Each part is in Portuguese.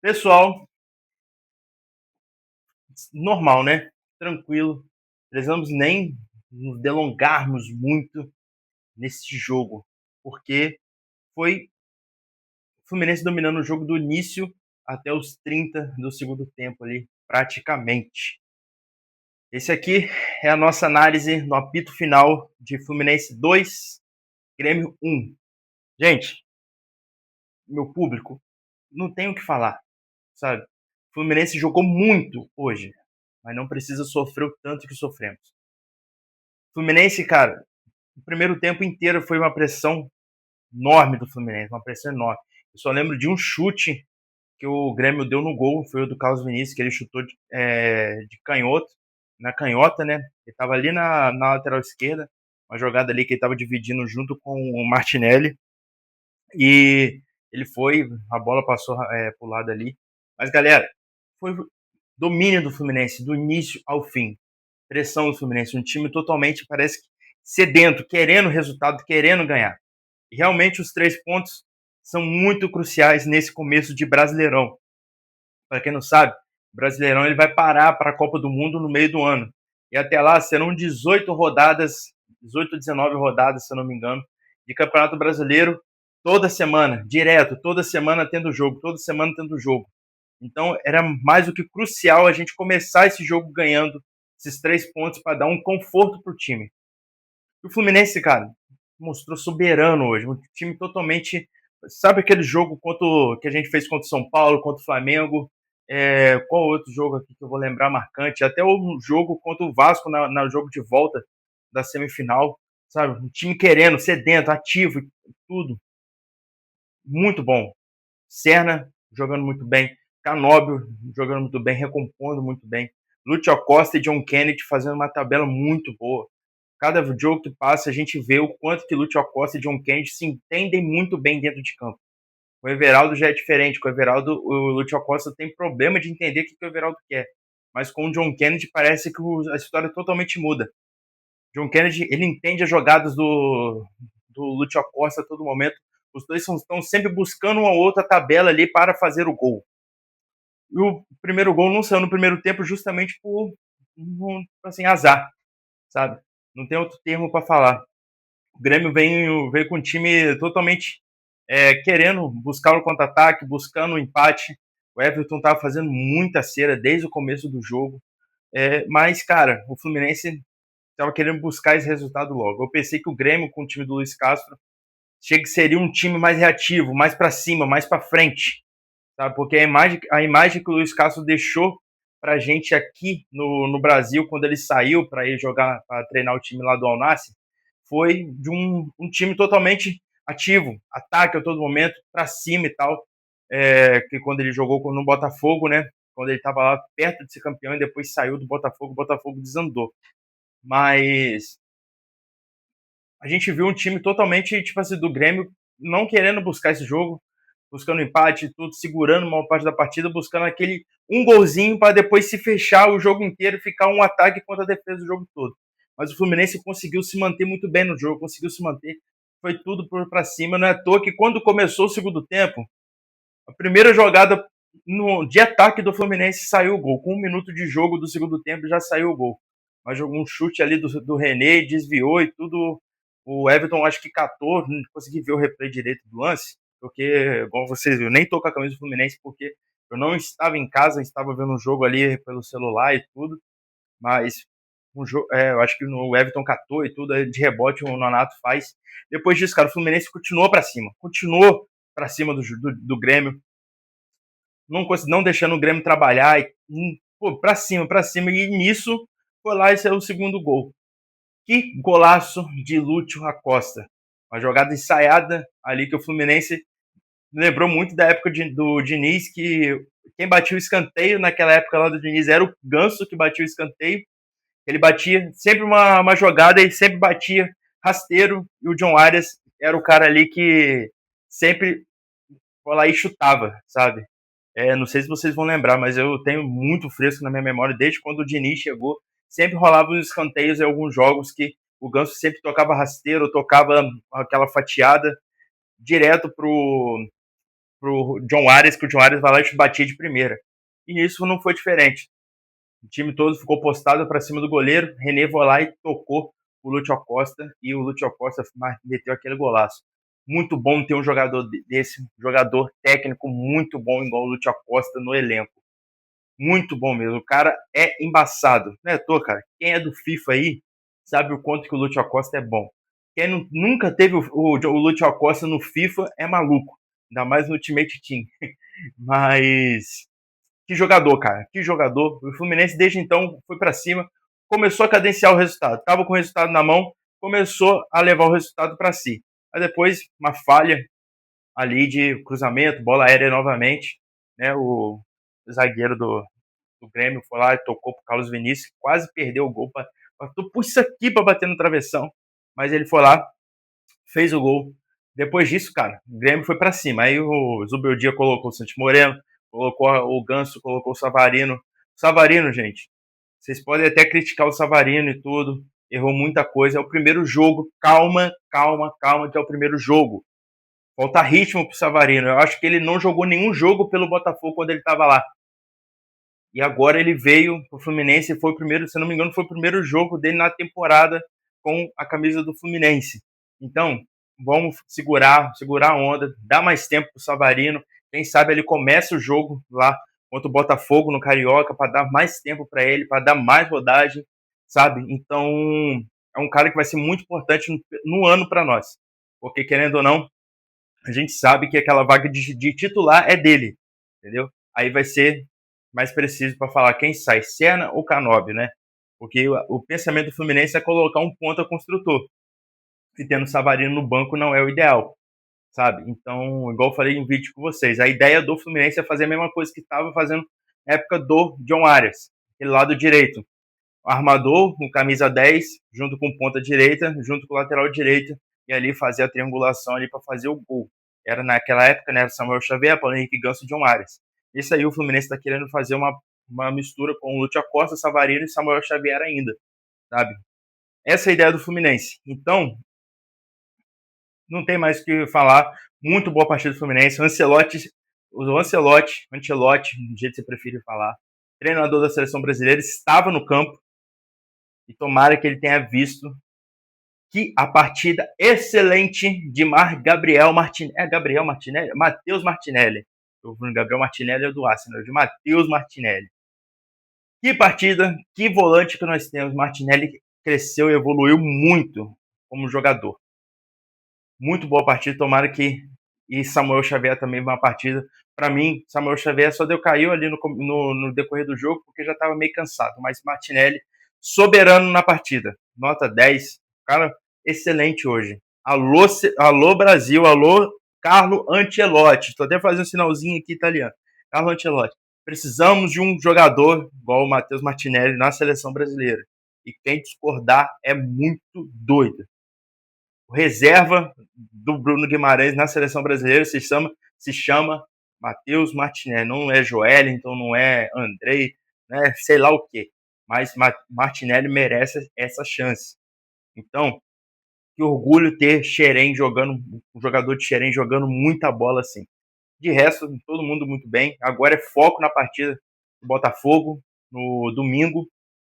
Pessoal, normal, né? Tranquilo. Precisamos nem nos delongarmos muito nesse jogo, porque foi o Fluminense dominando o jogo do início até os 30 do segundo tempo ali, praticamente. Esse aqui é a nossa análise no apito final de Fluminense 2, Grêmio 1. Gente, meu público, não tem o que falar, sabe? O Fluminense jogou muito hoje, mas não precisa sofrer o tanto que sofremos. Fluminense, cara, o primeiro tempo inteiro foi uma pressão enorme do Fluminense, uma pressão enorme. Eu só lembro de um chute que o Grêmio deu no gol, foi o do Carlos Vinícius, que ele chutou de canhoto, na canhota, né? Ele tava ali na lateral esquerda, uma jogada ali que ele tava dividindo junto com o Martinelli, e ele foi, a bola passou pro lado ali. Mas, galera, foi domínio do Fluminense, do início ao fim. Pressão do Fluminense, um time totalmente, parece que sedento, querendo resultado, querendo ganhar. E realmente os 3 pontos são muito cruciais nesse começo de Brasileirão. Para quem não sabe, o Brasileirão ele vai parar para a Copa do Mundo no meio do ano. E até lá serão 18 rodadas, 18, 19 rodadas, se eu não me engano, de Campeonato Brasileiro toda semana, direto, toda semana tendo jogo, toda semana tendo jogo. Então era mais do que crucial a gente começar esse jogo ganhando esses 3 pontos para dar um conforto para o time. E o Fluminense, cara, mostrou soberano hoje. Um time totalmente. Sabe aquele jogo que a gente fez contra o São Paulo, contra o Flamengo? Qual outro jogo aqui que eu vou lembrar marcante? Até o jogo contra o Vasco na jogo de volta da semifinal. Sabe? Um time querendo, sedento, ativo, tudo. Muito bom. Serna jogando muito bem. Canóbio jogando muito bem, recompondo muito bem. Lúcio Costa e John Kennedy fazendo uma tabela muito boa. Cada jogo que passa, a gente vê o quanto que Lúcio Costa e John Kennedy se entendem muito bem dentro de campo. O Everaldo já é diferente. Com o Everaldo, o Lúcio Costa tem problema de entender o que o Everaldo quer. Mas com o John Kennedy parece que a história totalmente muda. John Kennedy, ele entende as jogadas do Lúcio Costa a todo momento. Os dois estão sempre buscando uma outra tabela ali para fazer o gol. E o primeiro gol não saiu no primeiro tempo justamente por assim, azar, sabe? Não tem outro termo para falar. O Grêmio veio com um time totalmente querendo buscar o contra-ataque, buscando o empate. O Everton estava fazendo muita cera desde o começo do jogo. Mas, cara, o Fluminense estava querendo buscar esse resultado logo. Eu pensei que o Grêmio, com o time do Luiz Castro, seria um time mais reativo, mais para cima, mais para frente. Sabe? Porque a imagem que o Luiz Castro deixou pra gente aqui no Brasil, quando ele saiu para ir jogar, para treinar o time lá do Al-Nassr, foi de um time totalmente ativo, ataque a todo momento, para cima e tal. Que quando ele jogou no Botafogo, né? Quando ele estava lá perto de ser campeão e depois saiu do Botafogo, o Botafogo desandou. Mas a gente viu um time totalmente, tipo assim, do Grêmio não querendo buscar esse jogo, buscando empate, tudo, segurando uma parte da partida, buscando aquele um golzinho para depois se fechar o jogo inteiro e ficar um ataque contra a defesa do jogo todo. Mas o Fluminense conseguiu se manter muito bem no jogo, conseguiu se manter, foi tudo para cima. Não é à toa que quando começou o segundo tempo, a primeira jogada de ataque do Fluminense saiu o gol. Com 1 minuto de jogo do segundo tempo já saiu o gol. Mas jogou um chute ali do René, desviou e tudo. O Everton acho que catou, não consegui ver o replay direito do lance, porque, igual vocês viram, nem tô com a camisa do Fluminense porque eu não estava em casa, estava vendo um jogo ali pelo celular e tudo, mas eu acho que o Everton catou e tudo, de rebote o Nonato faz. Depois disso, cara, o Fluminense continuou para cima do Grêmio, não deixando o Grêmio trabalhar, pô, pra cima, e nisso foi lá e saiu o segundo gol. Que golaço de Lúcio Acosta. Uma jogada ensaiada ali que o Fluminense lembrou muito da época do Diniz, que quem batia o escanteio naquela época lá do Diniz era o Ganso que batia o escanteio. Ele batia sempre uma jogada e sempre batia rasteiro, e o John Arias era o cara ali que sempre foi lá e chutava, sabe? Não sei se vocês vão lembrar, mas eu tenho muito fresco na minha memória, desde quando o Diniz chegou, sempre rolava os escanteios em alguns jogos que o Ganso sempre tocava rasteiro, tocava aquela fatiada direto pro John Arias, que o John Arias vai lá e te batia de primeira. E isso não foi diferente. O time todo ficou postado para cima do goleiro, René foi lá e tocou o Lúcio Acosta, e o Lúcio Acosta meteu aquele golaço. Muito bom ter um jogador desse, jogador técnico muito bom igual o Lúcio Acosta no elenco. Muito bom mesmo. O cara é embaçado. Não é à toa, cara. Quem é do FIFA aí sabe o quanto que o Lúcio Acosta é bom. Quem nunca teve o Lúcio Acosta no FIFA é maluco. Ainda mais no Ultimate Team. Mas que jogador, cara. Que jogador. O Fluminense desde então foi para cima. Começou a cadenciar o resultado. Tava com o resultado na mão. Começou a levar o resultado para si. Aí depois, uma falha ali de cruzamento, bola aérea novamente. Né, o zagueiro do Grêmio foi lá e tocou pro Carlos Vinícius, quase perdeu o gol, pus isso aqui para bater no travessão, mas ele foi lá, fez o gol. Depois disso, cara, o Grêmio foi para cima. Aí o Zubeldia colocou o Santos Moreno, colocou o Ganso, colocou o Savarino. O Savarino, gente, vocês podem até criticar o Savarino e tudo, errou muita coisa. É o primeiro jogo, calma, que é o primeiro jogo. Falta ritmo pro Savarino. Eu acho que ele não jogou nenhum jogo pelo Botafogo quando ele estava lá. E agora ele veio pro Fluminense e foi o primeiro, se não me engano, foi o primeiro jogo dele na temporada com a camisa do Fluminense. Então, vamos segurar a onda, dar mais tempo pro Savarino. Quem sabe ele começa o jogo lá contra o Botafogo no Carioca para dar mais tempo para ele, para dar mais rodagem, sabe? Então, é um cara que vai ser muito importante no ano para nós. Porque, querendo ou não, a gente sabe que aquela vaga de titular é dele, entendeu? Aí vai ser mais preciso para falar quem sai, Senna ou Canóbio, né? Porque o pensamento do Fluminense é colocar um ponta construtor. E tendo o Savarino no banco não é o ideal, sabe? Então, igual eu falei em vídeo com vocês, a ideia do Fluminense é fazer a mesma coisa que estava fazendo na época do John Arias, aquele lado direito. O armador com camisa 10, junto com ponta direita, junto com o lateral direito, e ali fazer a triangulação ali para fazer o gol. Era naquela época, né? Samuel Xavier, Paulo Henrique Ganso e John Arias. Isso aí o Fluminense está querendo fazer uma mistura com o Lúcio Acosta, Savarino e Samuel Xavier ainda, sabe? Essa é a ideia do Fluminense. Então, não tem mais o que falar. Muito boa partida do Fluminense. Ancelotti, do jeito que você prefere falar, treinador da seleção brasileira, estava no campo e tomara que ele tenha visto que a partida excelente de Gabriel Martinelli. É Gabriel Martinelli? Matheus Martinelli. O Gabriel Martinelli é do Arsenal, de Matheus Martinelli. Que partida, que volante que nós temos. Martinelli cresceu e evoluiu muito como jogador. Muito boa partida, tomara que. E Samuel Xavier também uma partida. Para mim, Samuel Xavier só caiu ali no decorrer do jogo porque já estava meio cansado. Mas Martinelli, soberano na partida. Nota 10. Cara, excelente hoje. Alô Brasil, alô Carlo Ancelotti. Estou até fazendo um sinalzinho aqui italiano. Carlo Ancelotti. Precisamos de um jogador igual o Matheus Martinelli na seleção brasileira. E quem discordar é muito doido. O reserva do Bruno Guimarães na seleção brasileira se chama Matheus Martinelli. Não é Joelinton, não é Andrei, né? Sei lá o quê. Mas Martinelli merece essa chance. Então, que orgulho ter Xerém jogando, um jogador de Xerém jogando muita bola assim. De resto, todo mundo muito bem. Agora é foco na partida do Botafogo no domingo,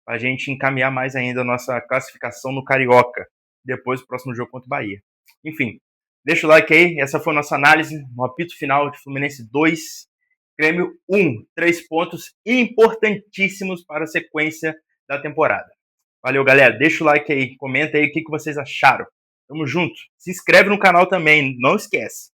para a gente encaminhar mais ainda a nossa classificação no Carioca. Depois do próximo jogo contra o Bahia. Enfim, deixa o like aí. Essa foi a nossa análise no apito final de Fluminense 2, Grêmio 1. 3 pontos importantíssimos para a sequência da temporada. Valeu, galera. Deixa o like aí. Comenta aí o que vocês acharam. Tamo junto. Se inscreve no canal também. Não esquece.